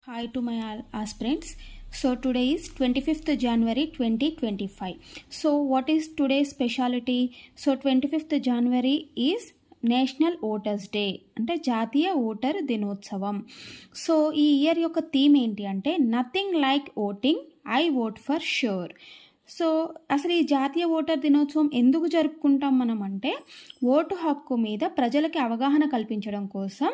Hi to my all aspirants. So today is 25th January 2025. So what is today's speciality? So 25th January is national voters day అంటే జాతీయ voter దినోత్సవం. So ఈ year యొక్క theme ఏంటి అంటే nothing like voting, I vote for sure. So అసలు ఈ జాతీయ ఓటర్ దినోత్సవం ఎందుకు జరుపుకుంటాం మనం అంటే ఓటు హక్కు మీద ప్రజలకి అవగాహన కల్పించడం కోసం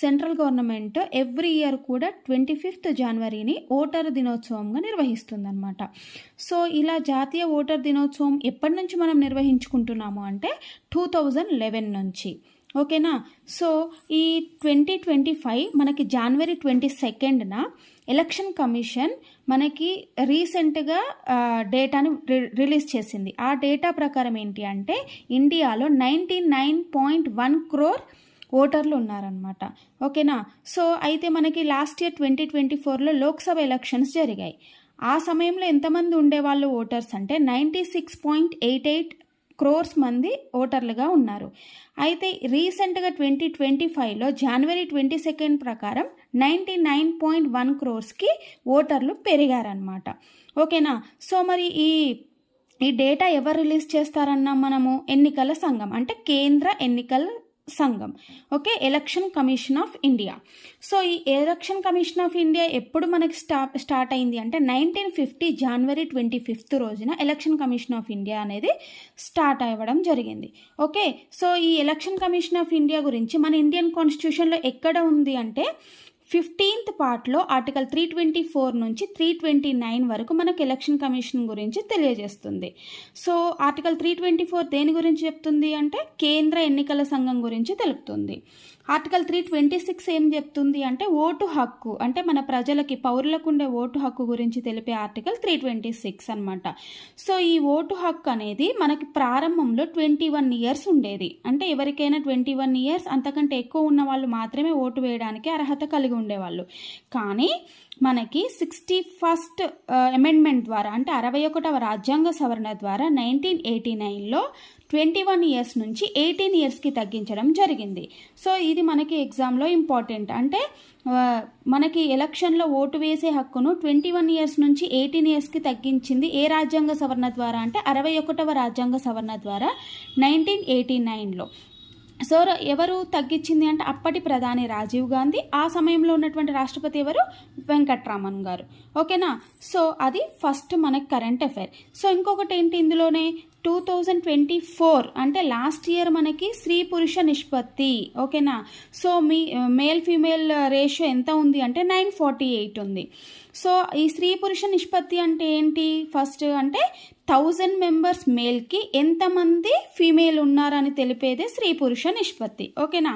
సెంట్రల్ గవర్నమెంట్ ఎవ్రీ ఇయర్ కూడా 25th జనవరిని ఓటర్ దినోత్సవంగా నిర్వహిస్తుందన్నమాట. సో ఇలా జాతీయ ఓటర్ దినోత్సవం ఎప్పటి నుంచి మనం నిర్వహించుకుంటున్నాము అంటే 2011 నుంచి. ఓకేనా. సో ఈ 2025 మనకి జనవరి 22న ఎలక్షన్ కమిషన్ మనకి రీసెంట్గా డేటాను రిలీజ్ చేసింది. ఆ డేటా ప్రకారం ఏంటి అంటే ఇండియాలో 99.1 crore ఓటర్లు ఉన్నారనమాట. ఓకేనా. సో అయితే మనకి లాస్ట్ ఇయర్ 2024లో లోక్సభ ఎలక్షన్స్ జరిగాయి. ఆ సమయంలో ఎంతమంది ఉండేవాళ్ళు ఓటర్స్ అంటే 96.88 crores మంది ఓటర్లుగా ఉన్నారు. అయితే రీసెంట్గా 2025లో జనవరి 22 ప్రకారం 99.1 crores ఓటర్లు పెరిగారనమాట. ఓకేనా. సో మరి ఈ డేటా ఎవరు రిలీజ్ చేస్తారన్నా మనము ఎన్నికల సంఘం అంటే కేంద్ర ఎన్నికల సంఘం. Okay, election commission of India. So ఈ ఎలక్షన్ కమిషన్ ఆఫ్ ఇండియా ఎప్పుడు మనకి స్టార్ట్ అయింది అంటే 1950 జనవరి 25 రోజున ఎలక్షన్ కమిషన్ ఆఫ్ ఇండియా అనేది స్టార్ట్ అవ్వడం జరిగింది. ఓకే. సో ఈ ఎలక్షన్ కమిషన్ ఆఫ్ ఇండియా గురించి మన ఇండియన్ కాన్స్టిట్యూషన్లో ఎక్కడ ఉంది అంటే 15th పార్ట్లో ఆర్టికల్ 324 నుంచి 329 వరకు మనకు ఎలక్షన్ కమిషన్ గురించి తెలియజేస్తుంది. సో ఆర్టికల్ 324 దేని గురించి చెప్తుంది అంటే కేంద్ర ఎన్నికల సంఘం గురించి తెలుపుతుంది. ఆర్టికల్ 326 ఏం చెప్తుంది అంటే ఓటు హక్కు అంటే మన ప్రజలకి పౌరులకు ఉండే ఓటు హక్కు గురించి తెలిపే ఆర్టికల్ 326 అనమాట. సో ఈ ఓటు హక్కు అనేది మనకి ప్రారంభంలో 21 years ఉండేది. అంటే ఎవరికైనా 21 years అంతకంటే ఎక్కువ ఉన్న వాళ్ళు మాత్రమే ఓటు వేయడానికి అర్హత కలిగి ఉండేవాళ్ళు. కానీ మనకి 61st అమెండ్మెంట్ ద్వారా అంటే 61వ రాజ్యాంగ సవరణ ద్వారా 1989లో 21 years నుంచి 18 yearsకి తగ్గించడం జరిగింది. సో ఇది మనకి ఎగ్జామ్లో ఇంపార్టెంట్. అంటే మనకి ఎలక్షన్లో ఓటు వేసే హక్కును 21 years నుంచి 18 yearsకి తగ్గించింది ఏ రాజ్యాంగ సవరణ ద్వారా అంటే 61వ రాజ్యాంగ సవరణ ద్వారా 1989లో. సో ఎవరు తగ్గించింది అంటే అప్పటి ప్రధాని రాజీవ్ గాంధీ, ఆ సమయంలో ఉన్నటువంటి రాష్ట్రపతి ఎవరు వెంకట్రామన్ గారు. ఓకేనా. సో అది ఫస్ట్ మనకి కరెంట్ అఫైర్. సో ఇంకొకటి ఏంటి ఇందులోనే 2024 అంటే లాస్ట్ ఇయర్ మనకి స్త్రీ పురుష నిష్పత్తి. ఓకేనా. సో మేల్ ఫీమేల్ రేషియో ఎంత ఉంది అంటే 948 ఉంది. సో ఈ స్త్రీ పురుష నిష్పత్తి అంటే ఏంటి ఫస్ట్ అంటే 1000 members మేల్కి ఎంతమంది ఫీమేల్ ఉన్నారని తెలిపేదే స్త్రీ పురుష నిష్పత్తి. ఓకేనా.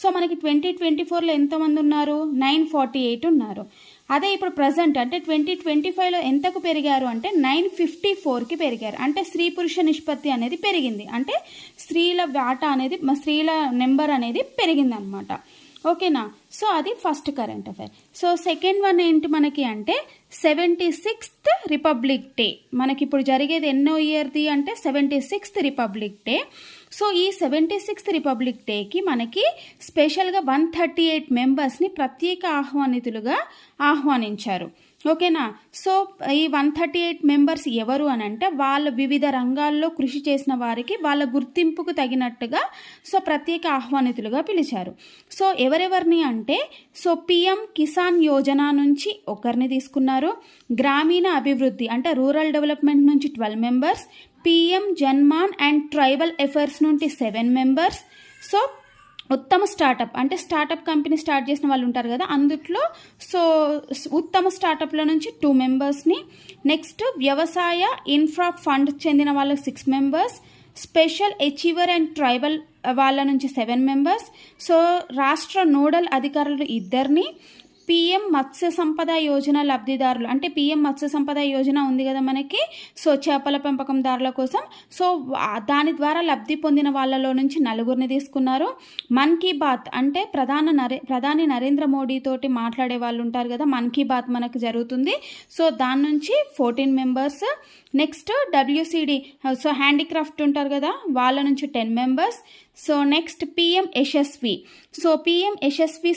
సో మనకి 2024లో ఎంతమంది ఉన్నారు 948 ఉన్నారు. అదే ఇప్పుడు ప్రజెంట్ అంటే 2025లో ఎంతకు పెరిగారు అంటే 954కి పెరిగారు. అంటే స్త్రీ పురుష నిష్పత్తి అనేది పెరిగింది. అంటే స్త్రీల వాటా అనేది స్త్రీల నెంబర్ అనేది పెరిగింది అనమాట. ఓకేనా. సో అది first current affair. So second one ఏంటి మనకి అంటే 76th రిపబ్లిక్ డే. మనకి ఇప్పుడు జరిగేది ఎన్నో ఇయర్ది అంటే 76th రిపబ్లిక్ డే. సో ఈ 76th రిపబ్లిక్ డేకి మనకి స్పెషల్గా 138 మెంబర్స్ని ప్రత్యేక ఆహ్వానితులుగా ఆహ్వానించారు. ఓకేనా. సో ఈ 138 మెంబర్స్ ఎవరు అని అంటే వాళ్ళ వివిధ రంగాల్లో కృషి చేసిన వారికి వాళ్ళ గుర్తింపుకు తగినట్టుగా సో ప్రత్యేక ఆహ్వానితులుగా పిలిచారు. సో ఎవరెవరిని అంటే సో పిఎం కిసాన్ యోజన నుంచి ఒకరిని తీసుకున్నారు, గ్రామీణ అభివృద్ధి అంటే రూరల్ డెవలప్మెంట్ నుంచి 12 members, PM Janman and tribal affairs నుండి 7 members. సో ఉత్తమ స్టార్టప్ అంటే స్టార్టప్ కంపెనీ స్టార్ట్ చేసిన వాళ్ళు ఉంటారు కదా అందుట్లో సో ఉత్తమ స్టార్టప్ల నుంచి 2 members. నెక్స్ట్ వ్యవసాయ ఇన్ఫ్రా ఫండ్ చెందిన వాళ్ళకి 6 members, special achiever and tribal వాళ్ళ నుంచి 7 members. సో రాష్ట్ర నోడల్ అధికారులు 2, పిఎం మత్స్య సంపద యోజన లబ్ధిదారులు అంటే పిఎం మత్స్య సంపద యోజన ఉంది కదా మనకి సో చేపల పెంపకందారుల కోసం. సో దాని ద్వారా లబ్ధి పొందిన వాళ్ళలో నుంచి 4 తీసుకున్నారు. మన్ కీ బాత్ అంటే ప్రధాని నరేంద్ర మోడీ తోటి మాట్లాడే వాళ్ళు ఉంటారు కదా మన్ కీ బాత్ మనకు జరుగుతుంది. సో దాని నుంచి 14 members. Next WCD so handicraft ఉంటారు కదా వాళ్ళ నుంచి 10 members. So next PM Yashasvi. So PM Yashasvi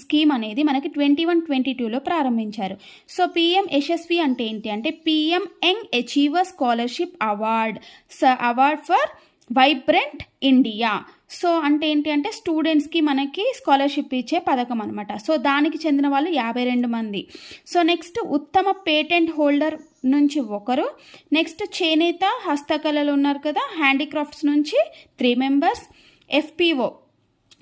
scheme అనేది మనకి 21-22లో ప్రారంభించారు. సో పిఎం యశస్వి అంటే ఏంటి అంటే PM young achiever scholarship award for vibrant India. So అంటే ఏంటి అంటే స్టూడెంట్స్కి మనకి స్కాలర్షిప్ ఇచ్చే పథకం అనమాట. సో దానికి చెందిన వాళ్ళు 52 మంది. సో నెక్స్ట్ ఉత్తమ పేటెంట్ హోల్డర్ నుంచి ఒకరు, నెక్స్ట్ చేనేత హస్తకళలు ఉన్నారు కదా, హ్యాండీక్రాఫ్ట్స్ నుంచి 3 members, FPO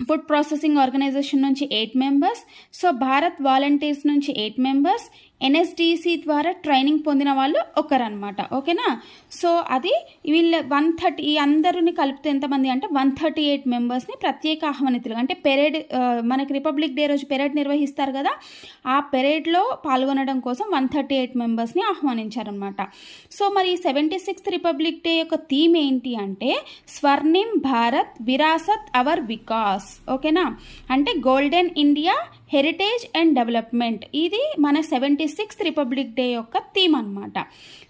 food processing organisation నుంచి 8 మెంబర్స్, సో భారత్ వాలంటీర్స్ నుంచి 8 మెంబర్స్, ఎన్ఎస్డిసి ద్వారా ట్రైనింగ్ పొందిన వాళ్ళు ఒకరనమాట. ఓకేనా. సో అది వీళ్ళ 130 ఈ అందరిని కలిపితే ఎంతమంది అంటే 138 మెంబర్స్ని ప్రత్యేక ఆహ్వానితులు. అంటే పెరేడ్ మనకి రిపబ్లిక్ డే రోజు పెరేడ్ నిర్వహిస్తారు కదా, ఆ పెరేడ్లో పాల్గొనడం కోసం 138 మెంబర్స్ని ఆహ్వానించారనమాట. సో మరి 76th రిపబ్లిక్ డే యొక్క థీమ్ ఏంటి అంటే స్వర్ణిం భారత్ విరాసత్ అవర్ వికాస్. ఓకేనా, అంటే golden India heritage and development. ఇది మన 76th రిపబ్లిక్ డే యొక్క థీమ్ అనమాట.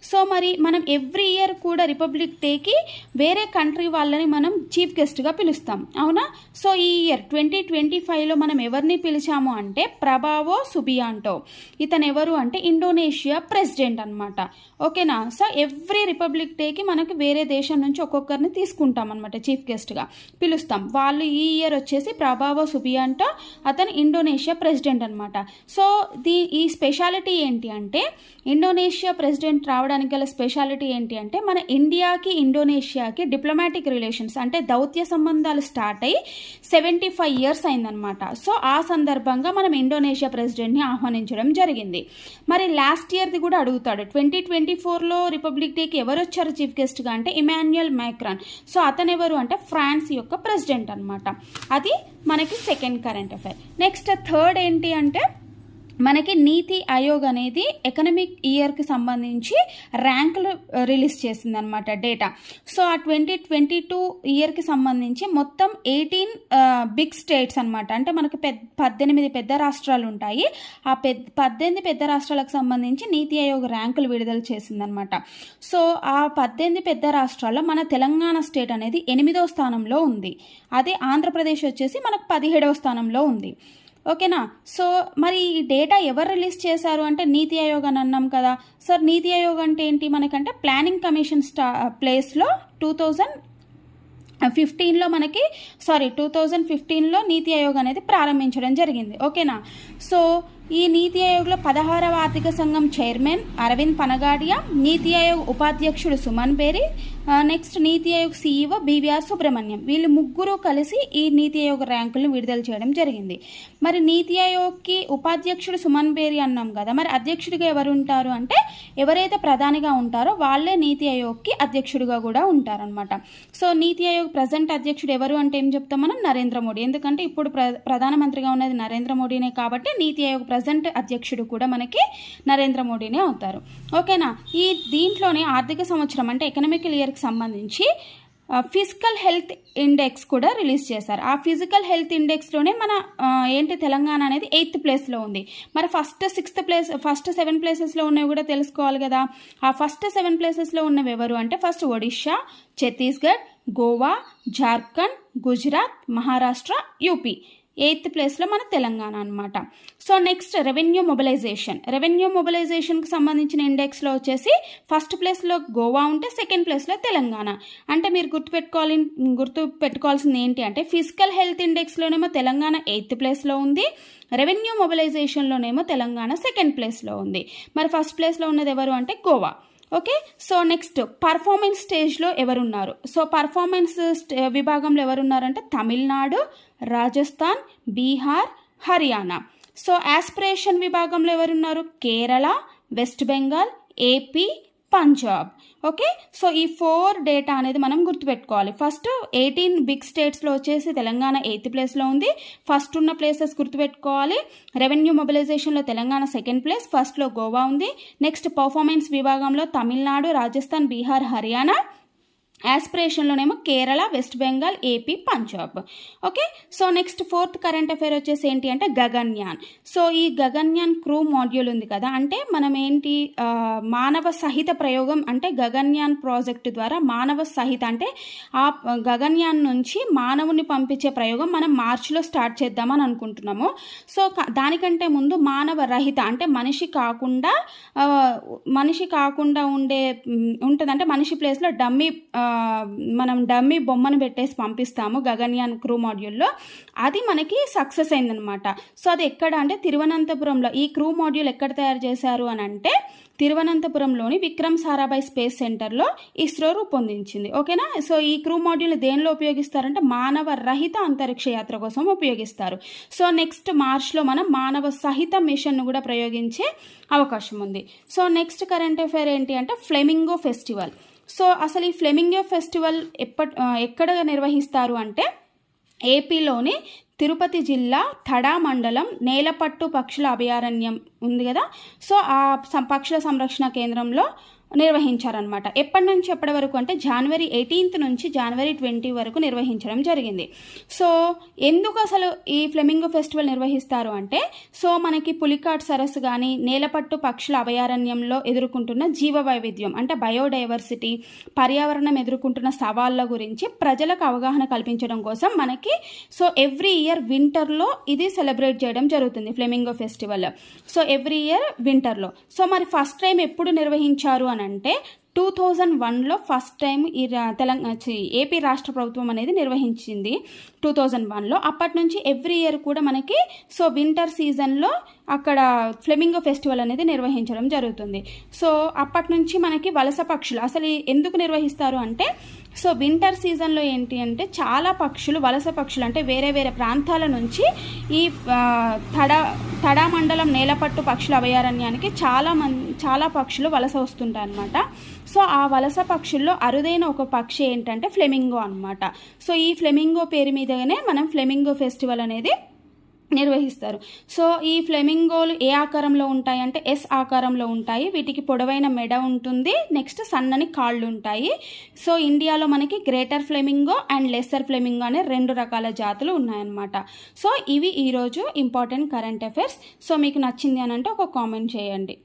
సో మరి మనం ఎవ్రీ ఇయర్ కూడా రిపబ్లిక్ డేకి వేరే కంట్రీ వాళ్ళని మనం చీఫ్ గెస్ట్గా పిలుస్తాం, అవునా. సో ఈ ఇయర్ 2025లో మనం ఎవరిని పిలిచాము అంటే ప్రభావో సుబియాంటో. ఇతను ఎవరు అంటే ఇండోనేషియా ప్రెసిడెంట్ అనమాట. ఓకేనా. సో ఎవ్రీ రిపబ్లిక్ డేకి మనకు వేరే దేశం నుంచి ఒక్కొక్కరిని తీసుకుంటాం అనమాట చీఫ్ గెస్ట్గా పిలుస్తాం. వాళ్ళు ఈ ఇయర్ వచ్చేసి ప్రభావో సుబియాంటో, అతను ఇండోనేషియా ప్రెసిడెంట్ అనమాట. సో ఈ స్పెషాలిటీ ఏంటి అంటే ఇండోనేషియా ప్రెసిడెంట్ రావడానికి గల స్పెషాలిటీ ఏంటి అంటే మన ఇండియాకి ఇండోనేషియాకి డిప్లొమాటిక్ రిలేషన్స్ అంటే దౌత్య సంబంధాలు స్టార్ట్ అయ్యి 75 ఇయర్స్ అయిందనమాట. సో ఆ సందర్భంగా మనం ఇండోనేషియా ప్రెసిడెంట్ని ఆహ్వానించడం జరిగింది. మరి లాస్ట్ ఇయర్ది కూడా అడుగుతాడు. 2024లో రిపబ్లిక్ డేకి ఎవరు వచ్చారు చీఫ్ గెస్ట్గా అంటే ఇమాన్యుయల్ మ్యాక్రాన్. సో అతను ఎవరు అంటే ఫ్రాన్స్ యొక్క ప్రెసిడెంట్ అనమాట. అది మనకి second current affair. Next third ఏంటి అంటే మనకి నీతి ఆయోగ్ అనేది ఎకనమిక్ ఇయర్కి సంబంధించి ర్యాంకులు రిలీజ్ చేసింది అనమాట డేటా. సో ఆ 2022 ఇయర్కి సంబంధించి మొత్తం 18 బిగ్ స్టేట్స్ అనమాట. అంటే మనకి 18 పెద్ద రాష్ట్రాలు ఉంటాయి. ఆ 18 పెద్ద రాష్ట్రాలకు సంబంధించి నీతి ఆయోగ్ ర్యాంకులు విడుదల చేసిందనమాట. సో ఆ 18 పెద్ద రాష్ట్రాల్లో మన తెలంగాణ స్టేట్ అనేది 8వ స్థానంలో ఉంది. అదే ఆంధ్రప్రదేశ్ వచ్చేసి మనకు 17వ స్థానంలో ఉంది. ఓకేనా. సో మరి ఈ డేటా ఎవరు రిలీజ్ చేశారు అంటే నీతి ఆయోగ్ అని అన్నాం కదా. సార్ నీతి ఆయోగ్ అంటే ఏంటి మనకంటే ప్లానింగ్ కమిషన్ ప్లేస్లో 2015లో నీతి ఆయోగ్ అనేది ప్రారంభించడం జరిగింది. ఓకేనా. సో ఈ నీతి ఆయోగ్లో 16వ ఆర్థిక సంఘం చైర్మన్ అరవింద్ పనగాడియా, నీతి ఆయోగ్ ఉపాధ్యక్షుడు సుమన్ బేరి, నెక్స్ట్ నీతి ఆయోగ్ CEO బివిఆర్ సుబ్రహ్మణ్యం. వీళ్ళు ముగ్గురు కలిసి ఈ నీతి ఆయోగ్ ర్యాంకులను విడుదల చేయడం జరిగింది. మరి నీతి ఆయోగ్కి ఉపాధ్యక్షుడు సుమన్ బేరి అన్నాం కదా, మరి అధ్యక్షుడిగా ఎవరు ఉంటారు అంటే ఎవరైతే ప్రధానిగా ఉంటారో వాళ్ళే నీతి ఆయోగ్కి అధ్యక్షుడిగా కూడా ఉంటారనమాట. సో నీతి ఆయోగ్ ప్రజెంట్ అధ్యక్షుడు ఎవరు అంటే ఏం చెప్తాం మనం నరేంద్ర మోడీ. ఎందుకంటే ఇప్పుడు ప్రధానమంత్రిగా ఉన్నది నరేంద్ర మోడీనే కాబట్టి నీతి ఆయోగ్ ప్రజెంట్ అధ్యక్షుడు కూడా మనకి నరేంద్ర మోడీనే అవుతారు. ఓకేనా. ఈ దీంట్లోనే ఆర్థిక సంవత్సరం అంటే ఎకనామిక్ ఇయర్కి సంబంధించి ఫిజికల్ హెల్త్ ఇండెక్స్ కూడా రిలీజ్ చేశారు. ఆ ఫిజికల్ హెల్త్ ఇండెక్స్లోనే మన ఏంటి తెలంగాణ అనేది 8th ప్లేస్లో ఉంది. మరి ఫస్ట్ 7 ప్లేసెస్లో ఉన్నవి కూడా తెలుసుకోవాలి కదా. ఆ ఫస్ట్ 7 ప్లేసెస్లో ఉన్నవి ఎవరు అంటే first Odisha, Chhattisgarh, Goa, Jharkhand, Gujarat, Maharashtra, UP. 8th ప్లేస్లో మన తెలంగాణ అనమాట. సో నెక్స్ట్ రెవెన్యూ మొబిలైజేషన్కి సంబంధించిన ఇండెక్స్లో వచ్చేసి ఫస్ట్ ప్లేస్లో గోవా ఉంటే సెకండ్ ప్లేస్లో తెలంగాణ. అంటే మీరు గుర్తుపెట్టుకోవాల్సింది ఏంటి అంటే ఫిజికల్ హెల్త్ ఇండెక్స్లోనేమో తెలంగాణ 8th ప్లేస్లో ఉంది, రెవెన్యూ మొబిలైజేషన్లోనేమో తెలంగాణ సెకండ్ ప్లేస్లో ఉంది. మరి ఫస్ట్ ప్లేస్లో ఉన్నది ఎవరు అంటే Goa. Okay. So next performance స్టేజ్లో ఎవరున్నారు. సో పర్ఫార్మెన్స్ విభాగంలో ఎవరున్నారంటే తమిళనాడు, రాజస్థాన్, బీహార్, హర్యానా. సో ఆస్పిరేషన్ విభాగంలో ఎవరున్నారు Kerala, West Bengal, AP, Punjab. Okay. So ఈ 4 డేటా అనేది మనం గుర్తుపెట్టుకోవాలి. ఫస్ట్ 18 బిగ్ స్టేట్స్లో వచ్చేసి తెలంగాణ 8th ప్లేస్లో ఉంది. ఫస్ట్ ఉన్న ప్లేసెస్ గుర్తుపెట్టుకోవాలి. రెవెన్యూ మొబిలైజేషన్లో తెలంగాణ సెకండ్ ప్లేస్, ఫస్ట్లో గోవా ఉంది. నెక్స్ట్ పర్ఫార్మెన్స్ విభాగంలో తమిళనాడు, రాజస్థాన్, బీహార్, హర్యానా. యాస్పిరేషన్లోనేమో Kerala, West Bengal, AP, Punjab. Okay, so next fourth current affair వచ్చేసి ఏంటి అంటే గగన్యాన్. సో ఈ గగన్యాన్ క్రూ మాడ్యూల్ ఉంది కదా, అంటే మనం ఏంటి మానవ సహిత ప్రయోగం అంటే గగన్యాన్ ప్రాజెక్టు ద్వారా మానవ సహిత అంటే ఆ గగన్యాన్ నుంచి మానవుని పంపించే ప్రయోగం మనం మార్చిలో స్టార్ట్ చేద్దామని అనుకుంటున్నాము. సో దానికంటే ముందు మానవ రహిత అంటే మనిషి కాకుండా ఉంటుంది, అంటే మనిషి ప్లేస్లో మనం డమ్మీ బొమ్మను పెట్టేసి పంపిస్తాము గగన్యాన్ క్రూ మాడ్యూల్లో. అది మనకి సక్సెస్ అయిందనమాట. సో అది ఎక్కడ అంటే తిరువనంతపురంలో. ఈ క్రూ మాడ్యూల్ ఎక్కడ తయారు చేశారు అని అంటే తిరువనంతపురంలోని విక్రమ్ సారాభాయ్ స్పేస్ సెంటర్లో ఇస్రో రూపొందించింది. ఓకేనా. సో ఈ క్రూ మాడ్యూల్ని దేనిలో ఉపయోగిస్తారంటే మానవ రహిత అంతరిక్ష యాత్ర కోసం ఉపయోగిస్తారు. సో నెక్స్ట్ మార్చ్లో మనం మానవ సహిత మిషన్ను కూడా ప్రయోగించే అవకాశం ఉంది. సో నెక్స్ట్ కరెంట్ అఫైర్ ఏంటి అంటే ఫ్లెమింగో ఫెస్టివల్. సో అసలు ఈ ఫ్లెమింగో ఫెస్టివల్ ఎక్కడ నిర్వహిస్తారు అంటే ఏపీలోని తిరుపతి జిల్లా తడా మండలం నేలపట్టు పక్షుల అభయారణ్యం ఉంది కదా, సో ఆ పక్షుల సంరక్షణ కేంద్రంలో నిర్వహించారనమాట. ఎప్పటి నుంచి ఎప్పటి వరకు అంటే January 18 నుంచి January 20 వరకు నిర్వహించడం జరిగింది. సో ఎందుకు అసలు ఈ ఫ్లెమింగో ఫెస్టివల్ నిర్వహిస్తారు అంటే సో మనకి పులికాట్ సరస్సు కానీ నేలపట్టు పక్షుల అభయారణ్యంలో ఎదుర్కొంటున్న జీవ వైవిధ్యం అంటే బయోడైవర్సిటీ, పర్యావరణం ఎదుర్కొంటున్న సవాళ్ళ గురించి ప్రజలకు అవగాహన కల్పించడం కోసం మనకి సో ఎవ్రీ ఇయర్ వింటర్లో ఇది సెలబ్రేట్ చేయడం జరుగుతుంది flamingo festival. So every year వింటర్లో. సో మరి ఫస్ట్ టైం ఎప్పుడు నిర్వహించారు అంటే 2001లో ఫస్ట్ టైం ఈ ఏపీ రాష్ట్ర ప్రభుత్వం అనేది నిర్వహించింది 2001లో. అప్పటి నుంచి ఎవ్రీ ఇయర్ కూడా మనకి సో వింటర్ సీజన్లో అక్కడ ఫ్లెమింగో ఫెస్టివల్ అనేది నిర్వహించడం జరుగుతుంది. సో అప్పటి నుంచి మనకి వలస పక్షులు అసలు ఎందుకు నిర్వహిస్తారు అంటే సో వింటర్ సీజన్లో ఏంటి అంటే చాలా పక్షులు వలస పక్షులు అంటే వేరే వేరే ప్రాంతాల నుంచి ఈ తడా మండలం నేలపట్టు పక్షుల అభయారణ్యానికి చాలా పక్షులు వలస వస్తుంటాయి అన్నమాట. సో ఆ వలస పక్షుల్లో అరుదైన ఒక పక్షి ఏంటంటే ఫ్లెమింగో అన్నమాట. సో ఈ ఫ్లెమింగో పేరు మీదనే మనం ఫ్లెమింగో ఫెస్టివల్ అనేది నిర్వహిస్తారు. సో ఈ ఫ్లెమింగోలు ఏ ఆకారంలో ఉంటాయి అంటే ఎస్ ఆకారంలో ఉంటాయి. వీటికి పొడవైన మెడ ఉంటుంది, నెక్స్ట్ సన్నని కాళ్ళు ఉంటాయి. సో ఇండియాలో మనకి greater flamingo and lesser flamingo అనే 2 రకాల జాతులు ఉన్నాయన్నమాట. సో ఇవి ఈరోజు ఇంపార్టెంట్ కరెంట్ అఫైర్స్. సో మీకు నచ్చింది అని అంటే ఒక కామెంట్ చేయండి.